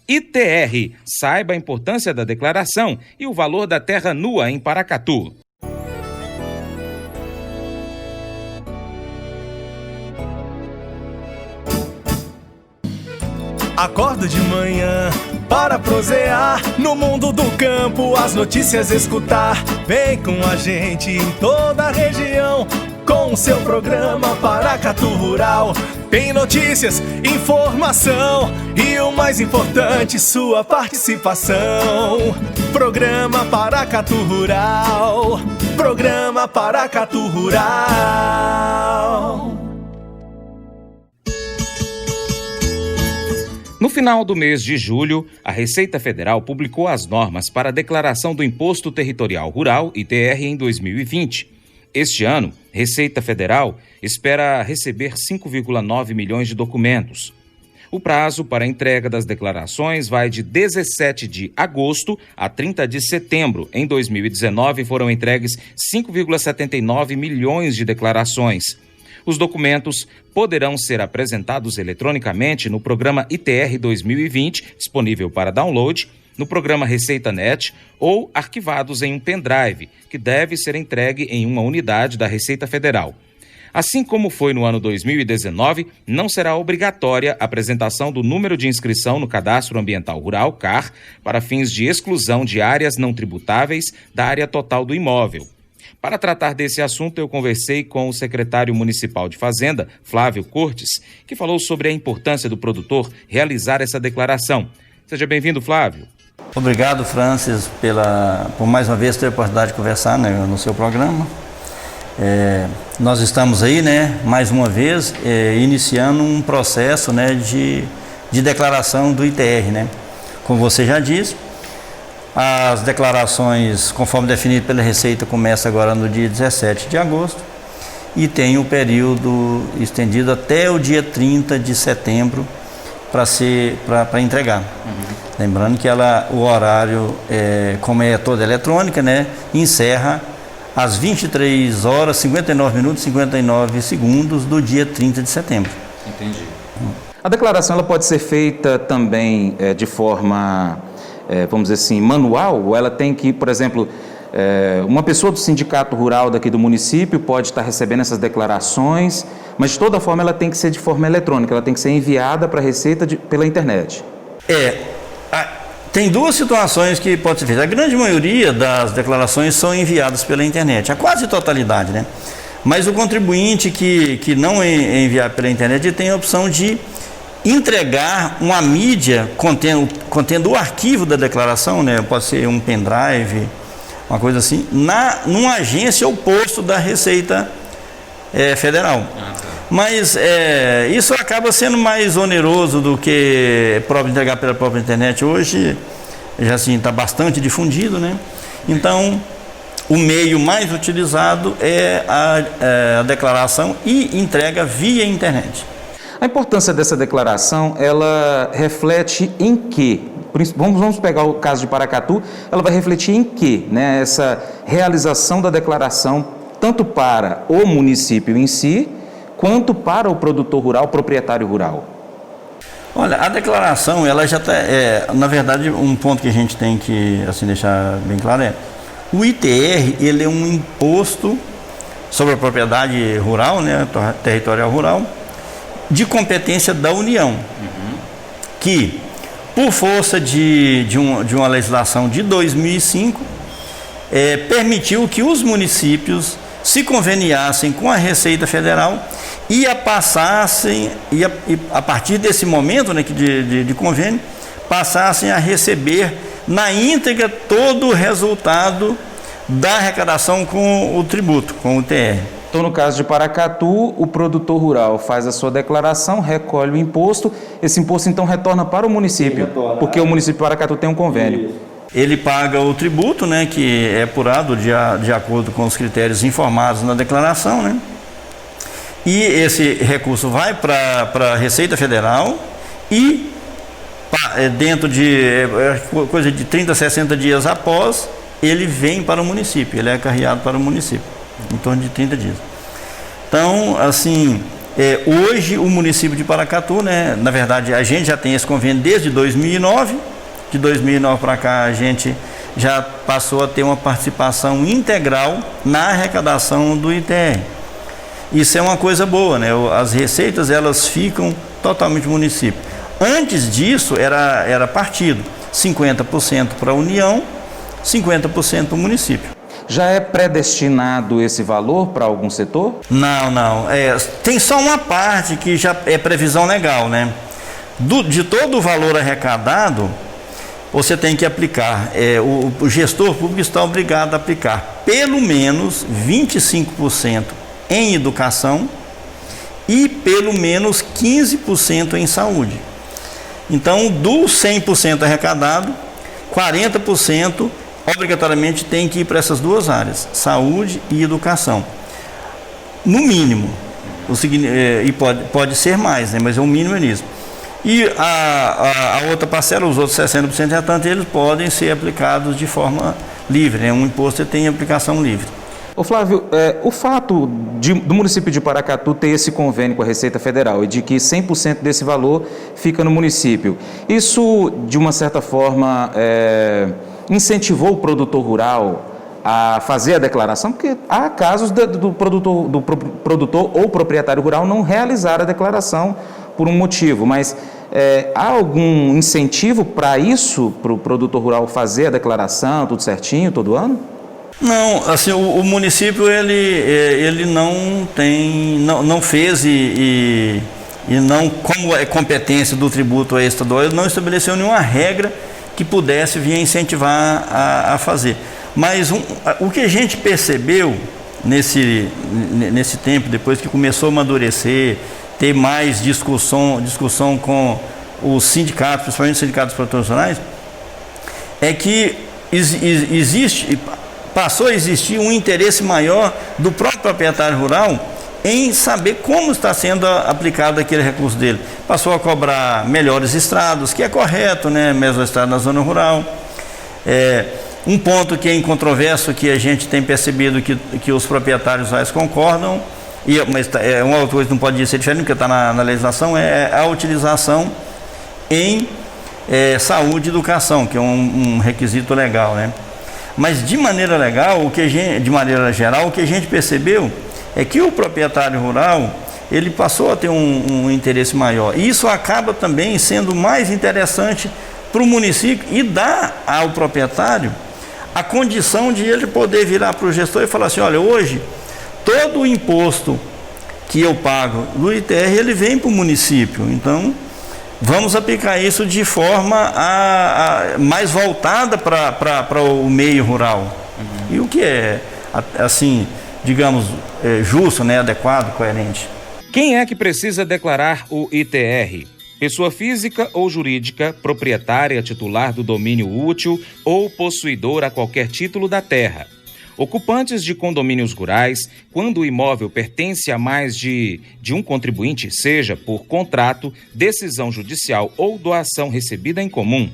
ITR. Saiba a importância da declaração e o valor da terra nua em Paracatu. Acordo de manhã para prosear no mundo do campo, as notícias escutar. Vem com a gente em toda a região com o seu programa Paracatu Rural. Tem notícias, informação e o mais importante, sua participação. Programa Paracatu Rural. Programa Paracatu Rural. No final do mês de julho, a Receita Federal publicou as normas para a declaração do Imposto Territorial Rural, ITR, em 2020. Este ano, Receita Federal espera receber 5,9 milhões de documentos. O prazo para a entrega das declarações vai de 17 de agosto a 30 de setembro. Em 2019, foram entregues 5,79 milhões de declarações. Os documentos poderão ser apresentados eletronicamente no programa ITR 2020, disponível para download, no programa ReceitaNet ou arquivados em um pendrive, que deve ser entregue em uma unidade da Receita Federal. Assim como foi no ano 2019, não será obrigatória a apresentação do número de inscrição no Cadastro Ambiental Rural, CAR, para fins de exclusão de áreas não tributáveis da área total do imóvel. Para tratar desse assunto, eu conversei com o secretário municipal de Fazenda, Flávio Cortes, que falou sobre a importância do produtor realizar essa declaração. Seja bem-vindo, Flávio. Obrigado, Francis, por mais uma vez ter a oportunidade de conversar, né, no seu programa. Nós estamos aí, né, mais uma vez, iniciando um processo, né, de declaração do ITR, né. Como você já disse, as declarações, conforme definido pela Receita, começam agora no dia 17 de agosto e tem o período estendido até o dia 30 de setembro para entregar. Lembrando que o horário, como é toda eletrônica, né, encerra às 23 horas, 59 minutos e 59 segundos do dia 30 de setembro. Entendi. A declaração ela pode ser feita também de forma, vamos dizer assim, manual, ou ela tem que, por exemplo, uma pessoa do sindicato rural daqui do município pode estar recebendo essas declarações, mas de toda forma ela tem que ser de forma eletrônica, ela tem que ser enviada para a Receita pela internet. Tem duas situações que pode ser feita. A grande maioria das declarações são enviadas pela internet, a quase totalidade, né? Mas o contribuinte que não é enviado pela internet tem a opção de entregar uma mídia contendo o arquivo da declaração, né? Pode ser um pendrive, uma coisa assim, numa agência ou posto da Receita Federal. Mas isso acaba sendo mais oneroso do que entregar pela própria internet. Hoje já assim está bastante difundido, né? Então o meio mais utilizado é a declaração e entrega via internet. A importância dessa declaração, ela reflete em quê? Vamos pegar o caso de Paracatu, ela vai refletir em quê, né? Essa realização da declaração, tanto para o município em si, quanto para o produtor rural, proprietário rural. Olha, a declaração, ela já está, na verdade, um ponto que a gente tem que assim, deixar bem claro o ITR, ele é um imposto sobre a propriedade rural, né, territorial rural, de competência da União, que, por força de uma legislação de 2005, permitiu que os municípios se conveniassem com a Receita Federal e a partir desse momento, né, de convênio, passassem a receber na íntegra todo o resultado da arrecadação com o tributo, com o TR. Então, no caso de Paracatu, o produtor rural faz a sua declaração, recolhe o imposto, esse imposto então retorna para o município, porque o município de Paracatu tem um convênio. Ele paga o tributo, né, que é apurado de acordo com os critérios informados na declaração, né? E esse recurso vai para a Receita Federal e dentro de coisa de 30 a 60 dias após, ele vem para o município, ele é acarreado para o município, em torno de 30 dias. Então, assim, Hoje o município de Paracatu, né, na verdade a gente já tem esse convênio desde 2009, de 2009 para cá a gente já passou a ter uma participação integral na arrecadação do ITR. Isso é uma coisa boa, né? As receitas elas ficam totalmente no município. Antes disso era partido, 50% para a União, 50% para o município. Já é predestinado esse valor para algum setor? Não. Tem só uma parte que já é previsão legal, né? De todo o valor arrecadado, você tem que aplicar, o gestor público está obrigado a aplicar pelo menos 25% em educação e pelo menos 15% em saúde. Então, do 100% arrecadado, 40% obrigatoriamente tem que ir para essas duas áreas, saúde e educação. No mínimo, e pode ser mais, né? Mas o mínimo é nisso. E a outra parcela, os outros 60% restantes, eles podem ser aplicados de forma livre, né? Um imposto tem aplicação livre. Ô Flávio, o fato do município de Paracatu ter esse convênio com a Receita Federal e de que 100% desse valor fica no município, isso, de uma certa forma, incentivou o produtor rural a fazer a declaração? Porque há casos do produtor ou proprietário rural não realizar a declaração por um motivo, mas há algum incentivo para isso, para o produtor rural fazer a declaração, tudo certinho, todo ano? Não, assim, o município ele não fez e não, como é competência do tributo estadual, ele não estabeleceu nenhuma regra que pudesse vir incentivar a fazer. Mas o que a gente percebeu nesse tempo, depois que começou a amadurecer, ter mais discussão com os sindicatos, principalmente os sindicatos profissionais, é que passou a existir um interesse maior do próprio proprietário rural em saber como está sendo aplicado aquele recurso dele. Passou a cobrar melhores estrados, que é correto, né? Mesmo estrada na zona rural. Um ponto que é incontroverso, que a gente tem percebido que os proprietários rurais concordam, mas uma outra coisa que não pode ser diferente, porque está na legislação, é a utilização em saúde e educação, que é um requisito legal, né? Mas de maneira geral, o que a gente percebeu é que o proprietário rural, ele passou a ter um interesse maior. E isso acaba também sendo mais interessante para o município e dá ao proprietário a condição de ele poder virar para o gestor e falar assim: olha, hoje todo o imposto que eu pago do ITR, ele vem para o município. Então, vamos aplicar isso de forma mais voltada para o meio rural. Uhum. E o que é, assim, digamos, justo, né, adequado, coerente. Quem é que precisa declarar o ITR? Pessoa física ou jurídica, proprietária titular do domínio útil ou possuidor a qualquer título da terra. Ocupantes de condomínios rurais, quando o imóvel pertence a mais de um contribuinte, seja por contrato, decisão judicial ou doação recebida em comum.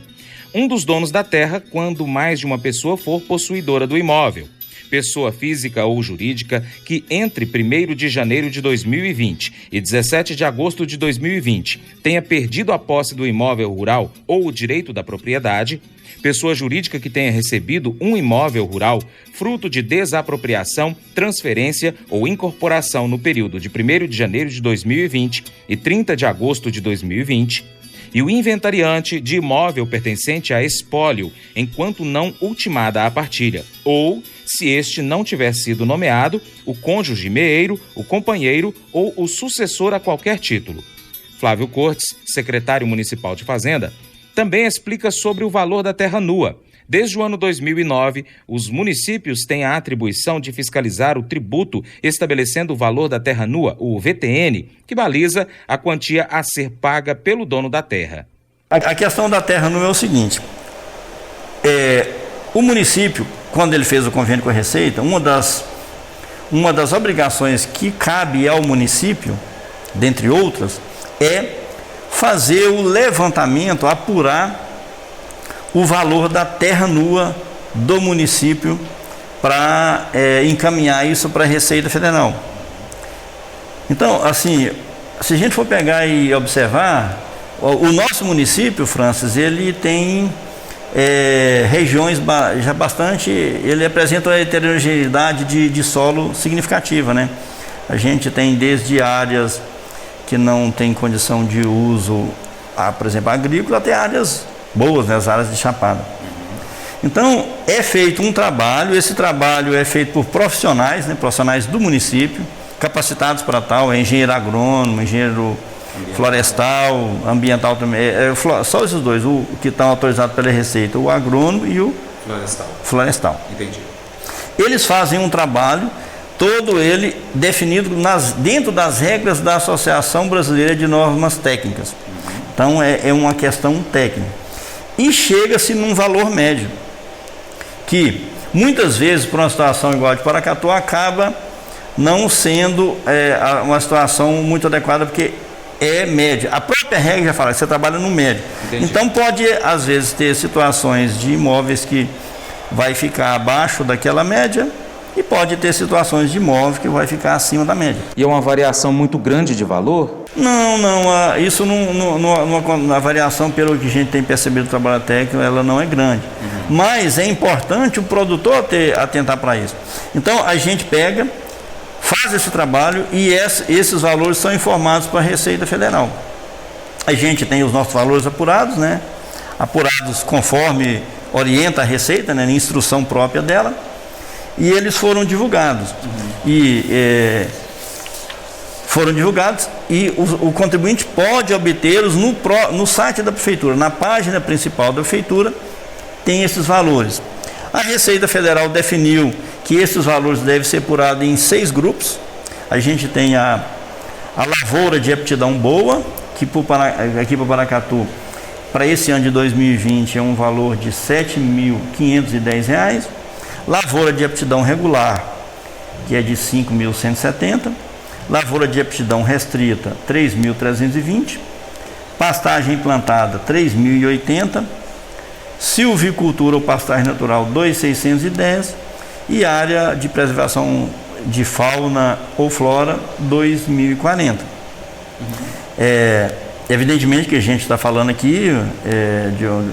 Um dos donos da terra, quando mais de uma pessoa for possuidora do imóvel. Pessoa física ou jurídica que entre 1º de janeiro de 2020 e 17 de agosto de 2020 tenha perdido a posse do imóvel rural ou o direito da propriedade. Pessoa jurídica que tenha recebido um imóvel rural fruto de desapropriação, transferência ou incorporação no período de 1º de janeiro de 2020 e 30 de agosto de 2020. E o inventariante de imóvel pertencente a espólio, enquanto não ultimada a partilha, ou, se este não tiver sido nomeado, o cônjuge meeiro, o companheiro ou o sucessor a qualquer título. Flávio Cortes, secretário municipal de Fazenda, também explica sobre o valor da terra nua. Desde o ano 2009, os municípios têm a atribuição de fiscalizar o tributo, estabelecendo o valor da terra nua, o VTN, que baliza a quantia a ser paga pelo dono da terra. A questão da terra nua é o seguinte: o município, quando ele fez o convênio com a Receita, uma das obrigações que cabe ao município, dentre outras, é fazer o levantamento, apurar o valor da terra nua do município para encaminhar isso para a Receita Federal. Então, assim, se a gente for pegar e observar, o nosso município, Francis, ele tem regiões já bastante, ele apresenta uma heterogeneidade de solo significativa, né? A gente tem desde áreas que não tem condição de uso, por exemplo, agrícola, até áreas boas, né? As áreas de chapada. Então, é feito um trabalho, esse trabalho é feito por profissionais, né? Profissionais do município, capacitados para tal, engenheiro agrônomo, engenheiro florestal, ambiental também, só esses dois, o que estão autorizados pela Receita, o agrônomo e o florestal. Entendi. Eles fazem um trabalho, todo ele definido dentro das regras da Associação Brasileira de Normas Técnicas. Então é uma questão técnica. E chega-se num valor médio, que muitas vezes, por uma situação igual a de Paracatu, acaba não sendo uma situação muito adequada, porque é médio. A própria regra já fala que você trabalha no médio. Entendi. Então pode, às vezes, ter situações de imóveis que vai ficar abaixo daquela média e pode ter situações de imóvel que vai ficar acima da média. E é uma variação muito grande de valor? Não, isso a variação, pelo que a gente tem percebido do trabalho técnico, ela não é grande. Mas é importante o produtor atentar para isso. Então a gente pega, faz esse trabalho e esses valores são informados para a Receita Federal. A gente tem os nossos valores apurados, né? Apurados conforme orienta a Receita, né? Na instrução própria dela, e eles foram divulgados. E o contribuinte pode obtê-los no site da Prefeitura, na página principal da Prefeitura, tem esses valores. A Receita Federal definiu que esses valores devem ser apurados em 6 grupos. A gente tem a lavoura de aptidão boa, que aqui para Paracatu, para esse ano de 2020, é um valor de R$ 7.510. Lavoura de aptidão regular, que é de R$ 5.170. Lavoura de aptidão restrita, R$ 3.320. Pastagem implantada, R$ 3.080. Silvicultura ou pastagem natural, R$ 2.610. E área de preservação de fauna ou flora, R$ 2.040. Evidentemente que a gente está falando aqui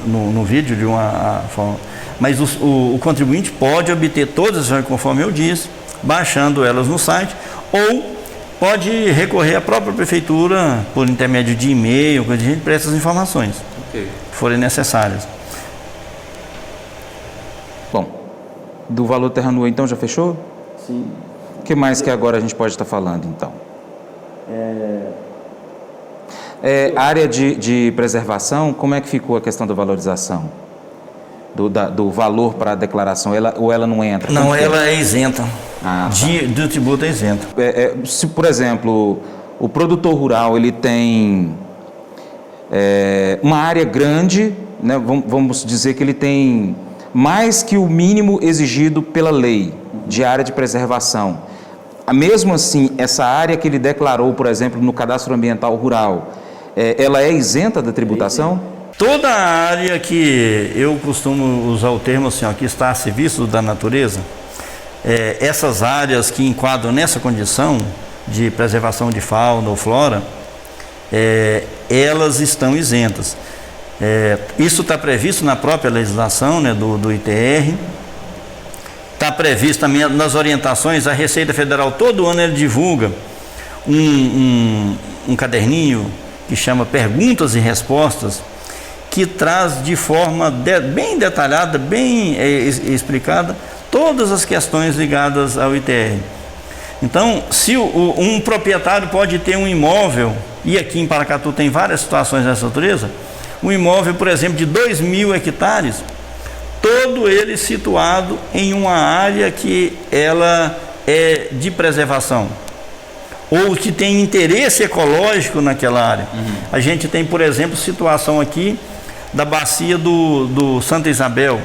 no vídeo de uma forma, mas o contribuinte pode obter todas, conforme eu disse, baixando elas no site, ou pode recorrer à própria prefeitura por intermédio de e-mail, coisa de gente, para essas informações que forem necessárias. Bom, do valor terra nua então já fechou? Sim. O que mais que agora a gente pode estar falando então? Área de preservação, como é que ficou a questão da valorização? Do valor para a declaração, ela não entra? Não, ela é isenta. Do tributo é isenta. Se, por exemplo, o produtor rural ele tem uma área grande, né, vamos dizer que ele tem mais que o mínimo exigido pela lei de área de preservação. Mesmo assim, essa área que ele declarou, por exemplo, no cadastro ambiental rural, ela é isenta da tributação? Toda a área que eu costumo usar o termo assim, que está a serviço da natureza, essas áreas que enquadram nessa condição de preservação de fauna ou flora, elas estão isentas. Isso está previsto na própria legislação, né, do ITR. Está previsto também nas orientações. A Receita Federal todo ano ele divulga um caderninho que chama Perguntas e Respostas, que traz de forma bem detalhada, bem explicada, todas as questões ligadas ao ITR. Então, se um proprietário pode ter um imóvel, e aqui em Paracatu tem várias situações dessa natureza, um imóvel, por exemplo, de 2.000 hectares, todo ele situado em uma área que ela é de preservação, ou que tem interesse ecológico naquela área. A gente tem, por exemplo, situação aqui da bacia do Santa Isabel,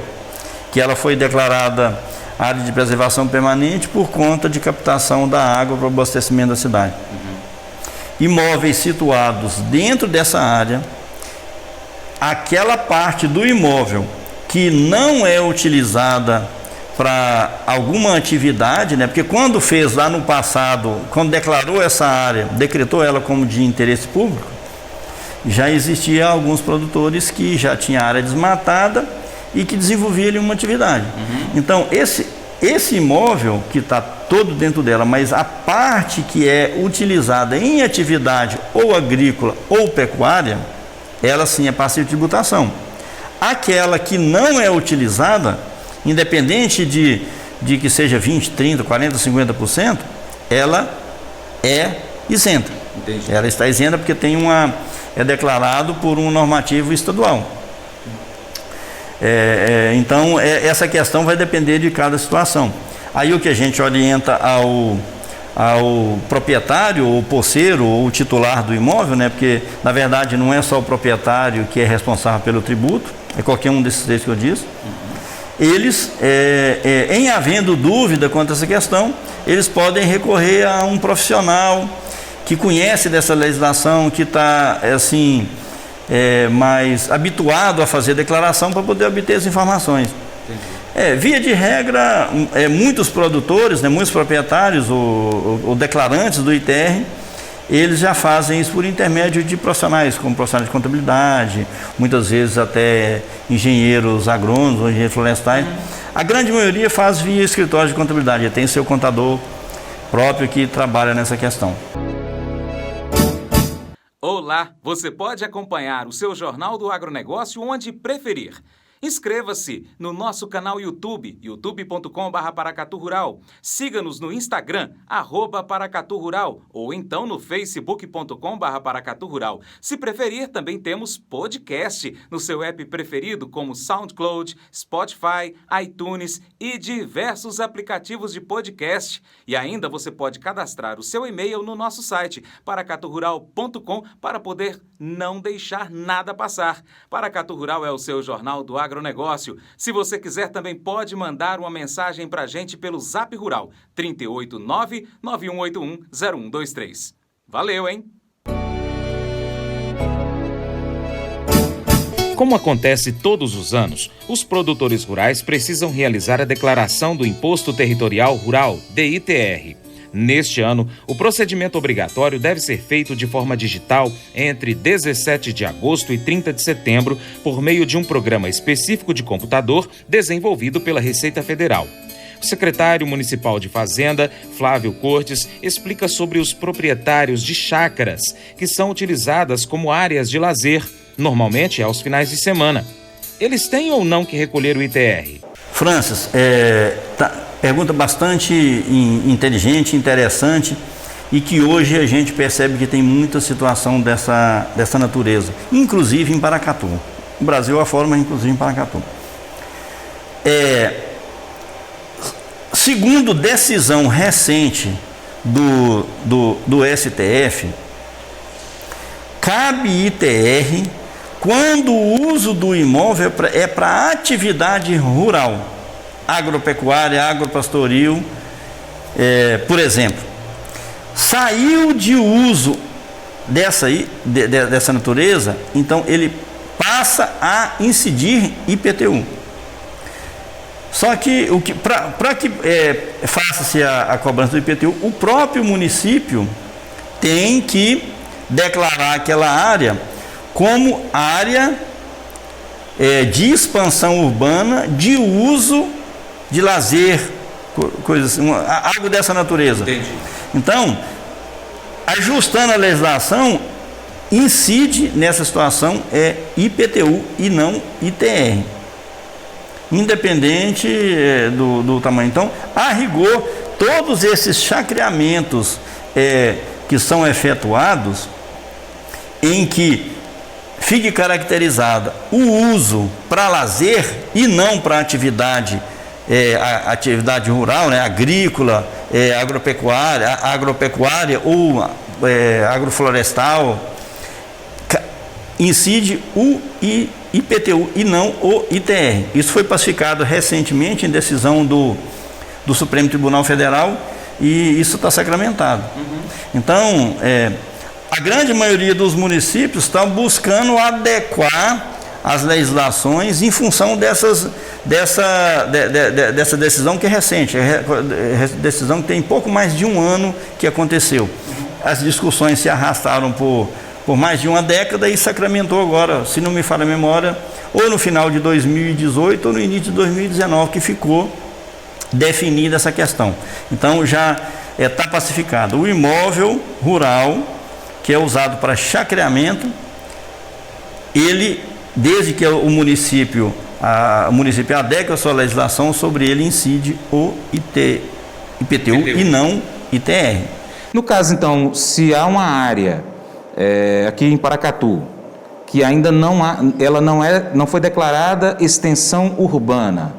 que ela foi declarada área de preservação permanente por conta de captação da água para o abastecimento da cidade. Imóveis situados dentro dessa área, aquela parte do imóvel que não é utilizada para alguma atividade, né? Porque quando fez lá no passado, quando declarou essa área, decretou ela como de interesse público, já existia alguns produtores que já tinham área desmatada e que desenvolviam ali uma atividade. Então, esse imóvel que está todo dentro dela, mas a parte que é utilizada em atividade ou agrícola ou pecuária, ela sim é passiva de tributação. Aquela que não é utilizada, independente de que seja 20, 30, 40, 50%, ela é isenta. Entendi. Ela está isenta porque é declarado por um normativo estadual. Então, essa questão vai depender de cada situação. Aí o que a gente orienta ao proprietário, ou posseiro, ou titular do imóvel, né? Porque, na verdade, não é só o proprietário que é responsável pelo tributo, é qualquer um desses três que eu disse. Eles, em havendo dúvida quanto a essa questão, eles podem recorrer a um profissional que conhece dessa legislação, que está, assim, mais habituado a fazer declaração para poder obter as informações. Via de regra, muitos produtores, né, muitos proprietários ou declarantes do ITR, eles já fazem isso por intermédio de profissionais, como profissionais de contabilidade, muitas vezes até engenheiros agrônomos ou engenheiros florestais. A grande maioria faz via escritório de contabilidade, tem seu contador próprio que trabalha nessa questão. Olá, você pode acompanhar o seu Jornal do Agronegócio onde preferir. Inscreva-se no nosso canal YouTube, youtube.com/Paracatu Rural. Siga-nos no Instagram, @Paracatu Rural, ou então no facebook.com/Paracatu Rural. Se preferir, também temos podcast no seu app preferido, como SoundCloud, Spotify, iTunes e diversos aplicativos de podcast. E ainda você pode cadastrar o seu e-mail no nosso site, paracaturural.com, para poder não deixar nada passar. Paracatu Rural é o seu Jornal do Agronegócio. Se você quiser, também pode mandar uma mensagem para a gente pelo Zap Rural, 389-9181-0123. Valeu, hein? Como acontece todos os anos, os produtores rurais precisam realizar a declaração do Imposto Territorial Rural, DITR. Neste ano, o procedimento obrigatório deve ser feito de forma digital entre 17 de agosto e 30 de setembro por meio de um programa específico de computador desenvolvido pela Receita Federal. O secretário municipal de Fazenda, Flávio Cortes, explica sobre os proprietários de chácaras, que são utilizadas como áreas de lazer, normalmente aos finais de semana. Eles têm ou não que recolher o ITR? Francis, pergunta bastante inteligente, interessante, e que hoje a gente percebe que tem muita situação dessa natureza, inclusive em Paracatu. No Brasil afora, mas inclusive em Paracatu. Segundo decisão recente do STF, cabe ITR quando o uso do imóvel é para atividade rural, agropecuária, agropastoril, por exemplo. Saiu de uso dessa natureza, então ele passa a incidir IPTU. Só que, para que faça-se a cobrança do IPTU, o próprio município tem que declarar aquela área como área de expansão urbana, de uso de lazer, coisas assim, algo dessa natureza. Entendi. Então, ajustando a legislação, incide nessa situação IPTU e não ITR, independente do tamanho. Então, a rigor, todos esses chacreamentos que são efetuados, em que fique caracterizada o uso para lazer e não para atividade rural, né, agrícola, agropecuária ou agroflorestal, incide o IPTU e não o ITR. Isso foi pacificado recentemente em decisão do Supremo Tribunal Federal e isso está sacramentado. Então, a grande maioria dos municípios estão buscando adequar as legislações em função dessa decisão que é recente, decisão que tem pouco mais de um ano que aconteceu. As discussões se arrastaram por mais de uma década e sacramentou agora, se não me falha a memória, ou no final de 2018 ou no início de 2019 que ficou definida essa questão. Então já está pacificado. O imóvel rural que é usado para chacreamento, ele, desde que o município adeque a sua legislação, sobre ele incide o IPTU e não ITR. No caso, então, se há uma área aqui em Paracatu que ainda não foi declarada extensão urbana,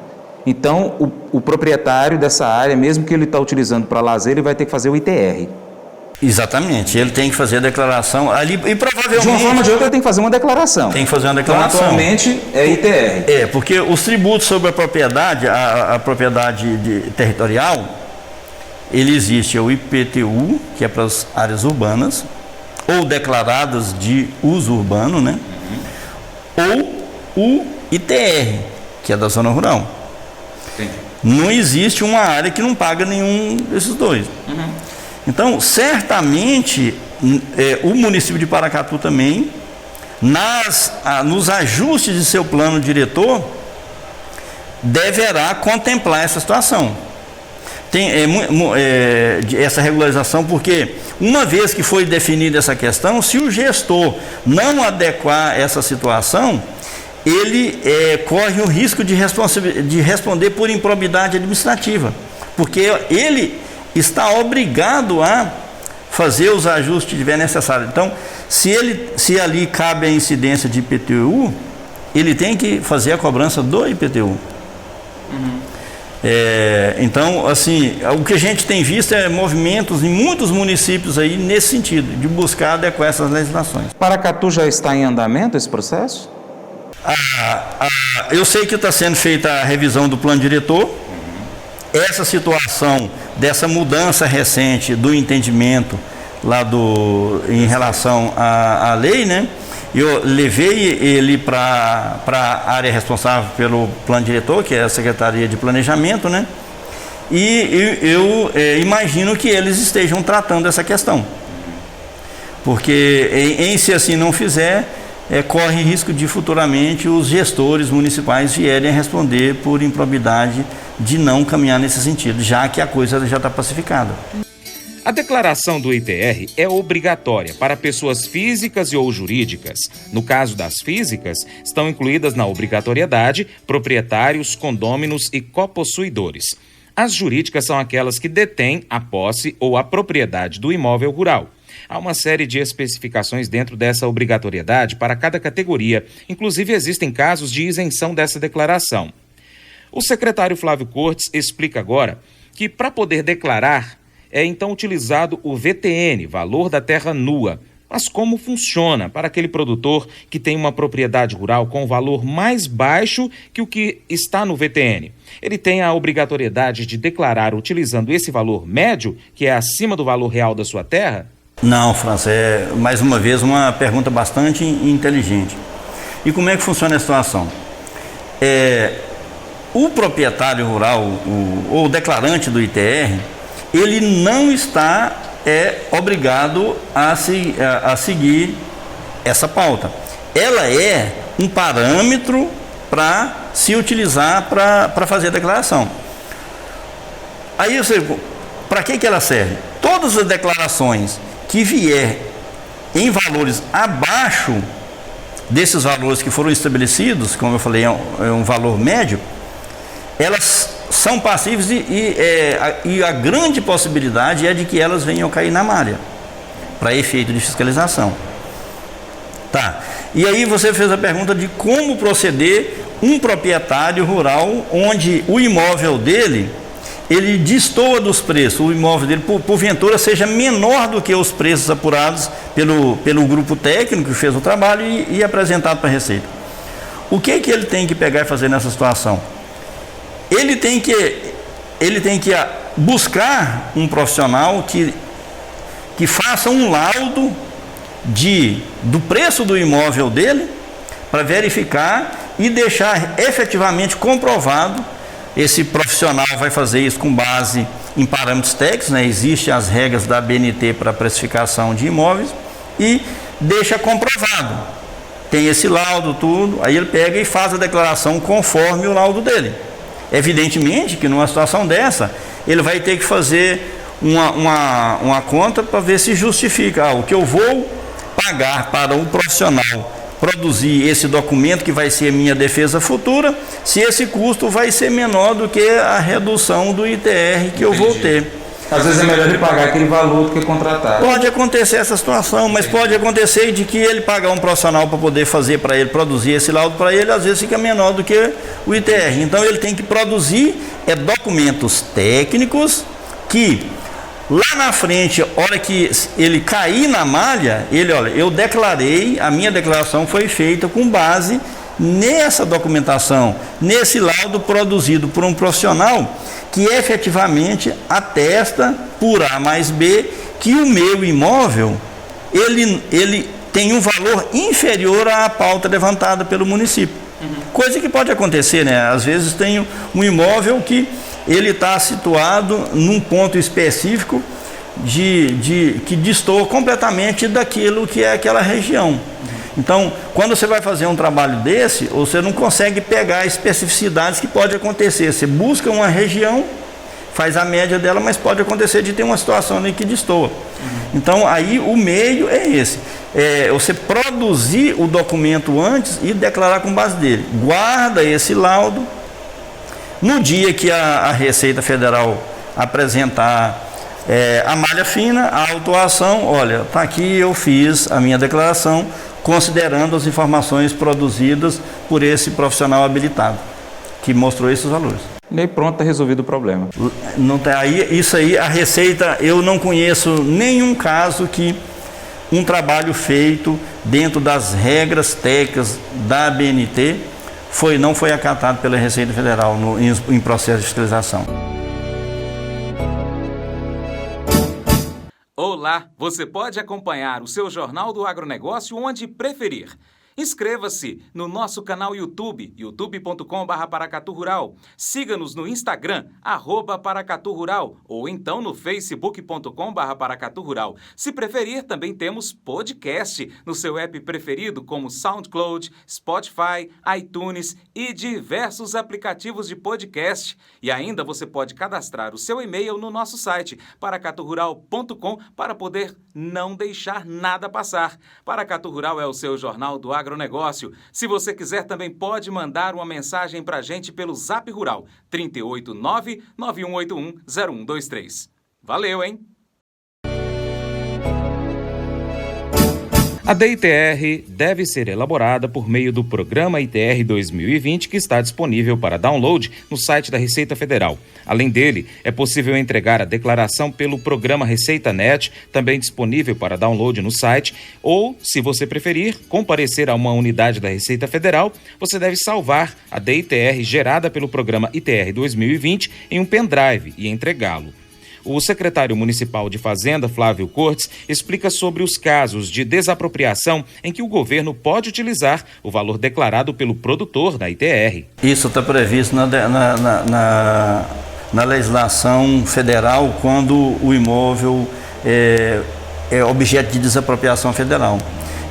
então o proprietário dessa área, mesmo que ele está utilizando para lazer, ele vai ter que fazer o ITR. Exatamente, ele tem que fazer a declaração ali e provavelmente... De uma forma ou de outra ele tem que fazer uma declaração. Tem que fazer uma declaração. Então, atualmente é ITR. Porque os tributos sobre a propriedade, a propriedade territorial, ele existe o IPTU, que é para as áreas urbanas, ou declaradas de uso urbano, né? Ou o ITR, que é da zona rural. Entendi. Não existe uma área que não paga nenhum desses dois. Então, certamente, o município de Paracatu também, nos ajustes de seu plano diretor, deverá contemplar essa situação. Tem essa regularização, porque uma vez que foi definida essa questão, se o gestor não adequar essa situação, ele corre o risco de responder por improbidade administrativa, porque ele está obrigado a fazer os ajustes que tiver necessário. Então, se ali cabe a incidência de IPTU, ele tem que fazer a cobrança do IPTU. Então, assim, o que a gente tem visto é movimentos em muitos municípios aí nesse sentido, de buscar adequar essas legislações. Paracatu já está em andamento esse processo? Eu sei que está sendo feita a revisão do plano diretor. Essa situação dessa mudança recente do entendimento lá em relação à lei, né? Eu levei ele para a área responsável pelo plano diretor, que é a Secretaria de Planejamento, né? E eu imagino que eles estejam tratando essa questão, porque se assim não fizer, corre risco de futuramente os gestores municipais vierem a responder por improbidade de não caminhar nesse sentido, já que a coisa já está pacificada. A declaração do ITR é obrigatória para pessoas físicas e ou jurídicas. No caso das físicas, estão incluídas na obrigatoriedade proprietários, condôminos e copossuidores. As jurídicas são aquelas que detêm a posse ou a propriedade do imóvel rural. Há uma série de especificações dentro dessa obrigatoriedade para cada categoria. Inclusive, existem casos de isenção dessa declaração. O secretário Flávio Cortes explica agora que, para poder declarar, é então utilizado o VTN, valor da terra nua. Mas como funciona para aquele produtor que tem uma propriedade rural com valor mais baixo que o que está no VTN? Ele tem a obrigatoriedade de declarar utilizando esse valor médio, que é acima do valor real da sua terra? Não, França, mais uma vez uma pergunta bastante inteligente. E como é que funciona a situação? O proprietário rural, ou declarante do ITR, ele não está obrigado a seguir essa pauta. Ela é um parâmetro para se utilizar para fazer a declaração. Aí, para que ela serve? Todas as declarações que vier em valores abaixo desses valores que foram estabelecidos, como eu falei, é um valor médio, elas são passíveis e a grande possibilidade é de que elas venham cair na malha, para efeito de fiscalização. Tá. E aí você fez a pergunta de como proceder um proprietário rural onde o imóvel dele, ele destoa dos preços, o imóvel dele, porventura, seja menor do que os preços apurados pelo grupo técnico que fez o trabalho e apresentado para a Receita. O que ele tem que pegar e fazer nessa situação? Ele tem que buscar um profissional que faça um laudo do preço do imóvel dele, para verificar e deixar efetivamente comprovado. Esse profissional vai fazer isso com base em parâmetros técnicos, né? Existem as regras da ABNT para precificação de imóveis e deixa comprovado. Tem esse laudo, tudo, aí ele pega e faz a declaração conforme o laudo dele. Evidentemente que numa situação dessa, ele vai ter que fazer uma conta para ver se justifica. O que eu vou pagar para um profissional produzir esse documento que vai ser minha defesa futura, se esse custo vai ser menor do que a redução do ITR que eu vou ter. Às vezes é melhor ele pagar aquele valor do que contratar. Pode acontecer essa situação, mas pode acontecer de que ele pagar um profissional para poder fazer para ele, produzir esse laudo para ele, às vezes fica menor do que o ITR. Então ele tem que produzir documentos técnicos que lá na frente, hora que ele cair na malha, olha, eu declarei, a minha declaração foi feita com base nessa documentação, nesse laudo produzido por um profissional que efetivamente atesta por A mais B que o meu imóvel, ele tem um valor inferior à pauta levantada pelo município. Coisa que pode acontecer, né? Às vezes tem um imóvel que ele está situado num ponto específico que destoa completamente daquilo que é aquela região. Então, quando você vai fazer um trabalho desse, você não consegue pegar especificidades que pode acontecer. Você busca uma região, faz a média dela, mas pode acontecer de ter uma situação ali que destoa. Então, aí o meio é esse. Você produzir o documento antes e declarar com base dele. Guarda esse laudo. No dia que a Receita Federal apresentar a malha fina, a autuação, olha, está aqui, eu fiz a minha declaração, considerando as informações produzidas por esse profissional habilitado, que mostrou esses valores. E aí pronto, está resolvido o problema. Não tá, isso aí, a Receita, eu não conheço nenhum caso que um trabalho feito dentro das regras técnicas da ABNT não foi acatado pela Receita Federal em processo de fiscalização. Olá, você pode acompanhar o seu Jornal do Agronegócio onde preferir. Inscreva-se no nosso canal YouTube, youtube.com/Paracatu Rural. Siga-nos no Instagram, @Paracatu Rural, ou então no facebook.com/Paracatu Rural. Se preferir, também temos podcast no seu app preferido, como SoundCloud, Spotify, iTunes e diversos aplicativos de podcast. E ainda você pode cadastrar o seu e-mail no nosso site, paracaturural.com, para poder não deixar nada passar. Paracatu Rural é o seu Jornal do Agronegócio. Se você quiser, também pode mandar uma mensagem para a gente pelo Zap Rural, 389-9181-0123. Valeu, hein? A DITR deve ser elaborada por meio do Programa ITR 2020, que está disponível para download no site da Receita Federal. Além dele, é possível entregar a declaração pelo Programa Receita Net, também disponível para download no site, ou, se você preferir, comparecer a uma unidade da Receita Federal, você deve salvar a DITR gerada pelo Programa ITR 2020 em um pendrive e entregá-lo. O secretário municipal de Fazenda, Flávio Cortes, explica sobre os casos de desapropriação em que o governo pode utilizar o valor declarado pelo produtor da ITR. Isso está previsto na legislação federal quando o imóvel é objeto de desapropriação federal.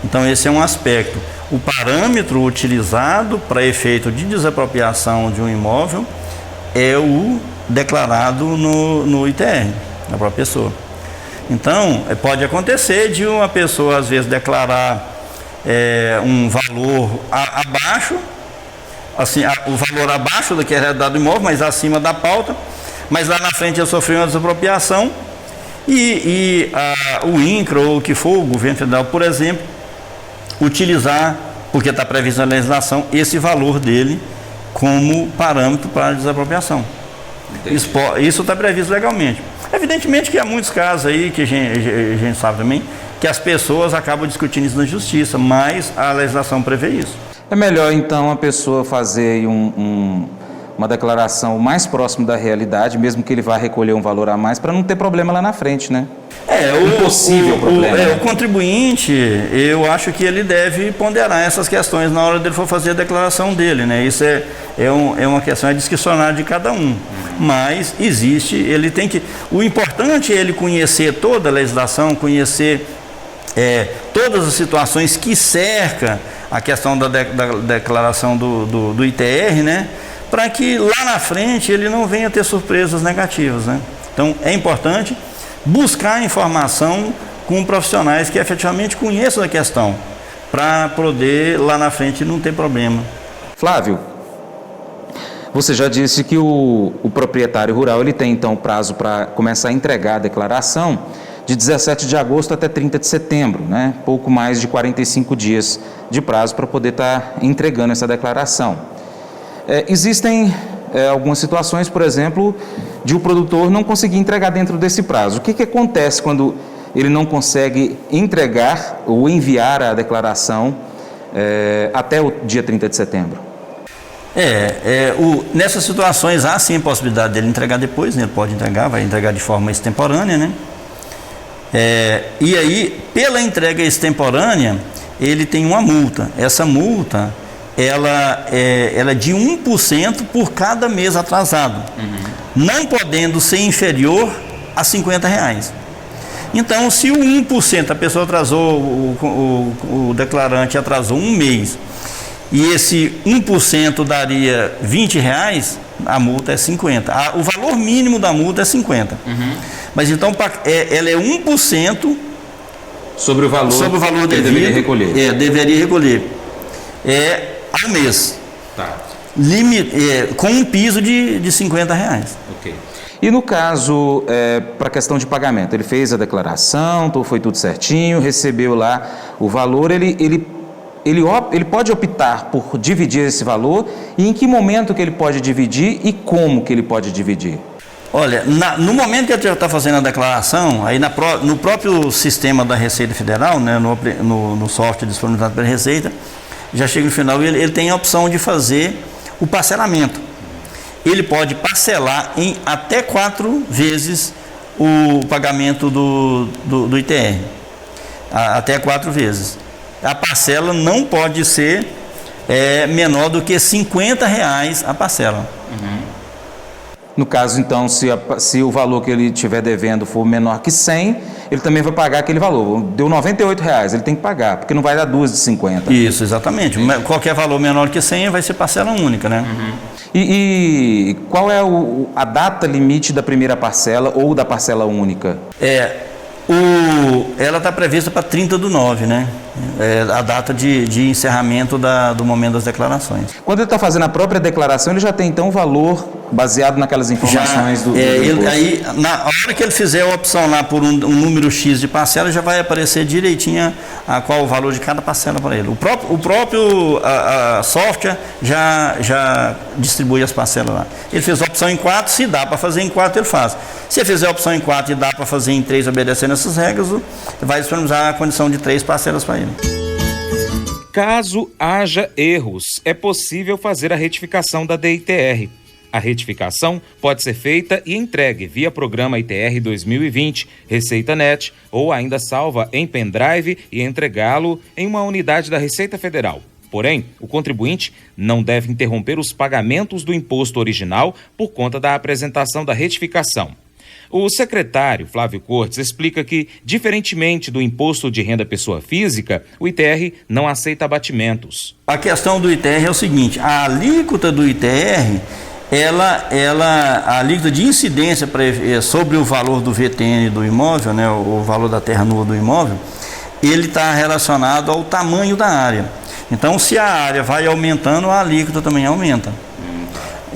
Então esse é um aspecto. O parâmetro utilizado para efeito de desapropriação de um imóvel é o declarado no ITR, da própria pessoa. Então, pode acontecer de uma pessoa, às vezes, declarar um valor abaixo, assim, o valor abaixo do que é dado do imóvel, mas acima da pauta, mas lá na frente ele sofreu uma desapropriação e o INCRA, ou o que for, o governo federal, por exemplo, utilizar, porque está previsto na legislação, esse valor dele como parâmetro para a desapropriação. Isso está previsto legalmente. Evidentemente que há muitos casos aí que a gente sabe também que as pessoas acabam discutindo isso na justiça, mas a legislação prevê isso. É melhor então a pessoa fazer um uma declaração mais próxima da realidade, mesmo que ele vá recolher um valor a mais, para não ter problema lá na frente, né? O contribuinte, eu acho que ele deve ponderar essas questões na hora dele for fazer a declaração dele, né? Isso é uma questão discricionária de cada um. Mas existe, ele tem que... O importante é ele conhecer toda a legislação, conhecer todas as situações que cercam a questão da declaração do ITR, né? Para que lá na frente ele não venha ter surpresas negativas, né? Então é importante buscar informação com profissionais que efetivamente conheçam a questão, para poder lá na frente não ter problema. Flávio, você já disse que o proprietário rural ele tem então prazo para começar a entregar a declaração de 17 de agosto até 30 de setembro, né? Pouco mais de 45 dias de prazo para poder estar entregando essa declaração. Existem algumas situações, por exemplo, de o produtor não conseguir entregar dentro desse prazo. O que acontece quando ele não consegue entregar ou enviar a declaração até o dia 30 de setembro? Nessas situações há sim a possibilidade dele entregar depois, né? Ele pode entregar, vai entregar de forma extemporânea, né? E aí, pela entrega extemporânea, ele tem uma multa. Essa multa, ela é de 1% por cada mês atrasado, não podendo ser inferior a R$50. Então, se o 1%, a pessoa atrasou, o declarante atrasou um mês, e esse 1% daria R$20, a multa é 50. O valor mínimo da multa é 50. Mas então, ela é 1% sobre o valor devido, deveria recolher. Deveria recolher. Ao mês. Tá. Com um piso de R$50. Ok. E no caso, para a questão de pagamento, ele fez a declaração, foi tudo certinho, recebeu lá o valor, ele pode optar por dividir esse valor, e em que momento que ele pode dividir e como que ele pode dividir? Olha, no momento que ele está fazendo a declaração, aí no próprio sistema da Receita Federal, né, no software disponibilizado pela Receita, já chega no final e ele tem a opção de fazer o parcelamento. Ele pode parcelar em até 4 vezes o pagamento do ITR. Até 4 vezes. A parcela não pode ser menor do que R$50 a parcela. No caso, então, se o valor que ele estiver devendo for menor que 100, ele também vai pagar aquele valor. Deu R$98, ele tem que pagar, porque não vai dar 2 de 50. Isso, exatamente. Qualquer valor menor que 100 vai ser parcela única, né? E qual é a data limite da primeira parcela ou da parcela única? Ela está prevista para 30/9, né? A data de encerramento do momento das declarações. Quando ele está fazendo a própria declaração, ele já tem então o valor baseado naquelas informações do aí, na hora que ele fizer a opção lá por um número X de parcela, já vai aparecer direitinho qual o valor de cada parcela para ele. O próprio software já distribui as parcelas lá. Ele fez a opção em 4, se dá para fazer em 4, ele faz. Se ele fizer a opção em 4 e dá para fazer em 3, obedecendo essas regras, vai disponibilizar a condição de 3 parcelas para ele. Caso haja erros, é possível fazer a retificação da DITR. A retificação pode ser feita e entregue via programa ITR 2020, Receita Net, ou ainda salva em pendrive e entregá-lo em uma unidade da Receita Federal. Porém, o contribuinte não deve interromper os pagamentos do imposto original por conta da apresentação da retificação. O secretário Flávio Cortes explica que, diferentemente do imposto de renda pessoa física, o ITR não aceita abatimentos. A questão do ITR é o seguinte: a alíquota do ITR, a alíquota de incidência sobre o valor do VTN do imóvel, né, o valor da terra nua do imóvel, ele está relacionado ao tamanho da área. Então, se a área vai aumentando, a alíquota também aumenta.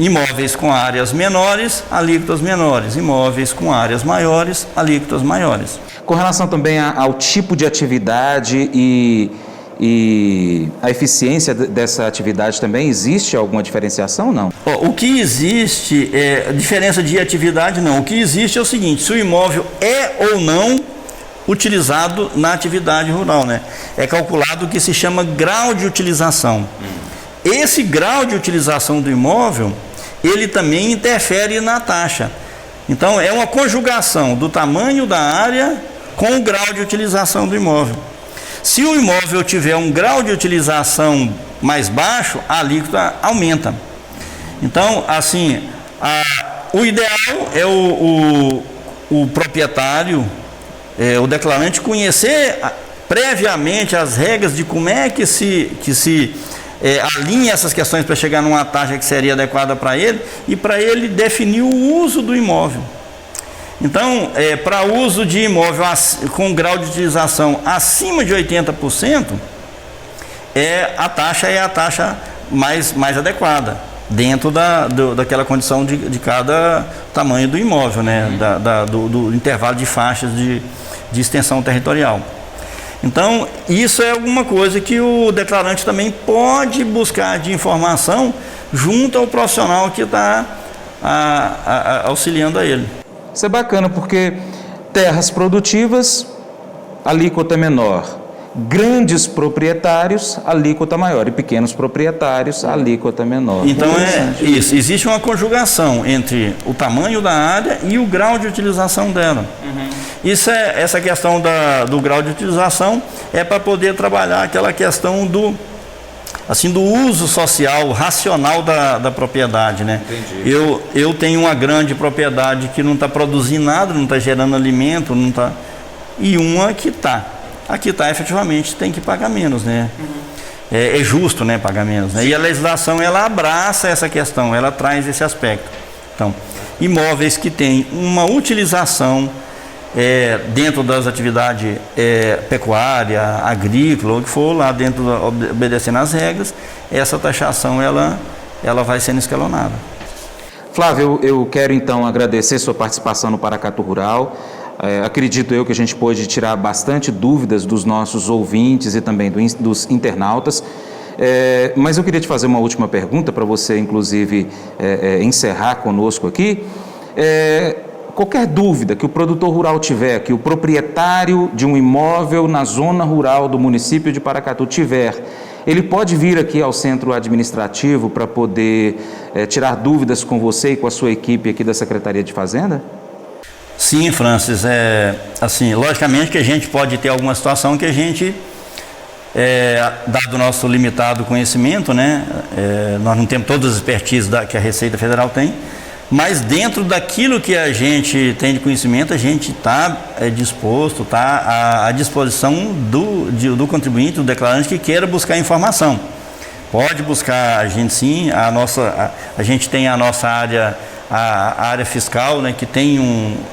Imóveis com áreas menores, alíquotas menores. Imóveis com áreas maiores, alíquotas maiores. Com relação também ao tipo de atividade e a eficiência dessa atividade também, existe alguma diferenciação ou não? O que existe, diferença de atividade não. O que existe é o seguinte: se o imóvel é ou não utilizado na atividade rural, né? É calculado o que se chama grau de utilização. Esse grau de utilização do imóvel, ele também interfere na taxa. Então, é uma conjugação do tamanho da área com o grau de utilização do imóvel. Se o imóvel tiver um grau de utilização mais baixo, a alíquota aumenta. Então, assim, o ideal é o proprietário, o declarante, conhecer previamente as regras de como é que se alinha essas questões para chegar numa taxa que seria adequada para ele e para ele definir o uso do imóvel. Então, para uso de imóvel com grau de utilização acima de 80%, a taxa mais adequada, dentro daquela condição de cada tamanho do imóvel, né? Do intervalo de faixas de extensão territorial. Então, isso é alguma coisa que o declarante também pode buscar de informação junto ao profissional que está auxiliando a ele. Isso é bacana porque terras produtivas, alíquota menor. Grandes proprietários, alíquota maior. E pequenos proprietários, alíquota menor. Então é isso. Existe uma conjugação entre o tamanho da área e o grau de utilização dela. Essa questão do grau de utilização é para poder trabalhar aquela questão do uso social, racional da propriedade, né? Entendi. Eu tenho uma grande propriedade que não está produzindo nada, não está gerando alimento, e uma que está. A que está efetivamente tem que pagar menos, né? É justo, né, pagar menos, né? E a legislação, ela abraça essa questão, ela traz esse aspecto. Então, imóveis que têm uma utilização dentro das atividades pecuária, agrícola, ou que for lá dentro, obedecendo às regras, essa taxação ela vai sendo escalonada. Flávio, eu quero então agradecer sua participação no Paracatu Rural. Acredito eu que a gente pôde tirar bastante dúvidas dos nossos ouvintes e também dos internautas. Mas eu queria te fazer uma última pergunta para você, inclusive, encerrar conosco aqui. Qualquer dúvida que o produtor rural tiver, que o proprietário de um imóvel na zona rural do município de Paracatu tiver, ele pode vir aqui ao centro administrativo para poder tirar dúvidas com você e com a sua equipe aqui da Secretaria de Fazenda? Sim, Francis, assim, logicamente que a gente pode ter alguma situação que a gente, dado o nosso limitado conhecimento, né, nós não temos todas as expertises que a Receita Federal tem, mas dentro daquilo que a gente tem de conhecimento, a gente está disposto, está à disposição do contribuinte, do declarante que queira buscar informação. Pode buscar a gente sim, a gente tem a nossa área, a área fiscal, né, que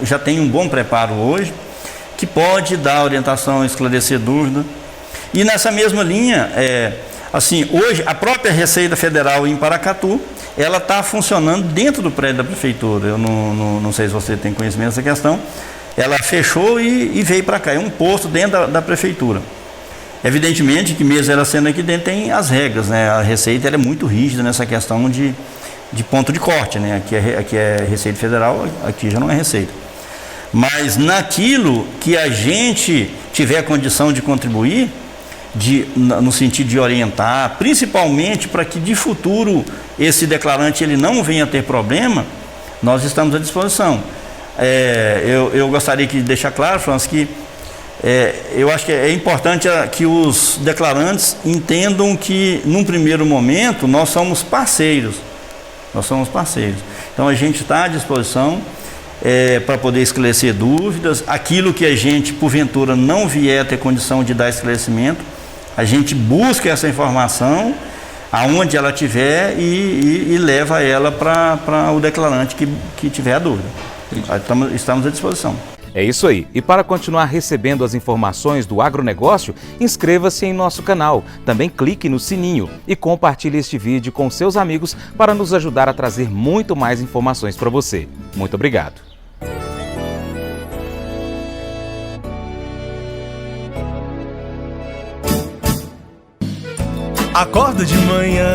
já tem um bom preparo hoje, que pode dar orientação, esclarecer dúvida. E nessa mesma linha, assim, hoje a própria Receita Federal em Paracatu, ela está funcionando dentro do prédio da prefeitura. Eu não sei se você tem conhecimento dessa questão. Ela fechou e veio para cá. É um posto dentro da prefeitura. Evidentemente que mesmo ela sendo aqui dentro tem as regras, né? A Receita ela é muito rígida nessa questão de ponto de corte, né? Aqui é Receita Federal, aqui já não é Receita. Mas naquilo que a gente tiver condição de contribuir, no sentido de orientar, principalmente para que de futuro esse declarante ele não venha ter problema, nós estamos à disposição. Eu gostaria de deixar claro, Francis, que eu acho que é importante que os declarantes entendam que, num primeiro momento, nós somos parceiros. Então, a gente está à disposição para poder esclarecer dúvidas. Aquilo que a gente, porventura, não vier a ter condição de dar esclarecimento, a gente busca essa informação aonde ela tiver e leva ela para o declarante que tiver a dúvida. Estamos à disposição. É isso aí. E para continuar recebendo as informações do agronegócio, inscreva-se em nosso canal. Também clique no sininho e compartilhe este vídeo com seus amigos para nos ajudar a trazer muito mais informações para você. Muito obrigado. Acorda de manhã